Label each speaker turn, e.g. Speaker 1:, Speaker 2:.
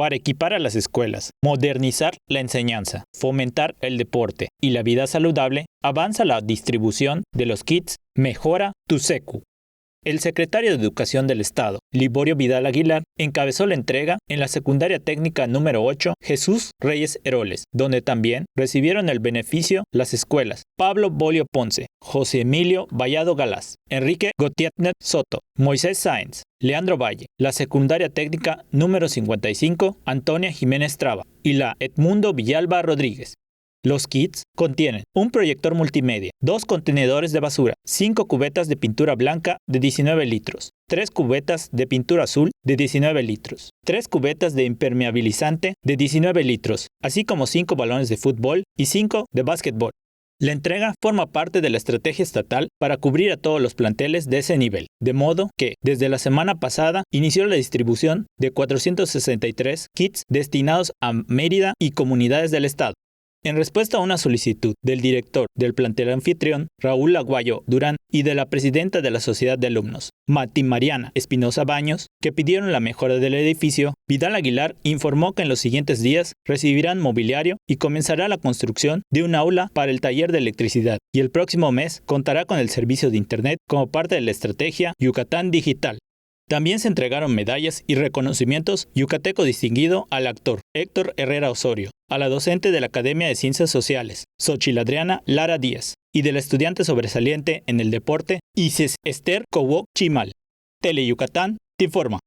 Speaker 1: para equipar a las escuelas, modernizar la enseñanza, fomentar el deporte y la vida saludable, avanza la distribución de los kits Mejora tu SECU. El secretario de Educación del Estado, Liborio Vidal Aguilar, encabezó la entrega en la secundaria técnica número 8 Jesús Reyes Heroles, donde también recibieron el beneficio las escuelas Pablo Bolio Ponce, José Emilio Vallado Galás, Enrique Gutiérrez Soto, Moisés Sáenz, Leandro Valle, la secundaria técnica número 55 Antonia Jiménez Traba y la Edmundo Villalba Rodríguez. Los kits contienen un proyector multimedia, 2 contenedores de basura, 5 cubetas de pintura blanca de 19 litros, 3 cubetas de pintura azul de 19 litros, 3 cubetas de impermeabilizante de 19 litros, así como 5 balones de fútbol y 5 de básquetbol. La entrega forma parte de la estrategia estatal para cubrir a todos los planteles de ese nivel, de modo que, desde la semana pasada, inició la distribución de 463 kits destinados a Mérida y comunidades del estado. En respuesta a una solicitud del director del plantel anfitrión, Raúl Aguayo Durán, y de la presidenta de la Sociedad de Alumnos, Mati Mariana Espinosa Baños, que pidieron la mejora del edificio, Vidal Aguilar informó que en los siguientes días recibirán mobiliario y comenzará la construcción de un aula para el taller de electricidad, y el próximo mes contará con el servicio de Internet como parte de la estrategia Yucatán Digital. También se entregaron medallas y reconocimientos yucateco distinguido al actor Héctor Herrera Osorio, a la docente de la Academia de Ciencias Sociales, Xochitl Adriana Lara Díaz, y de la estudiante sobresaliente en el deporte, Isis Esther Cowoc Chimal. Tele Yucatán te informa.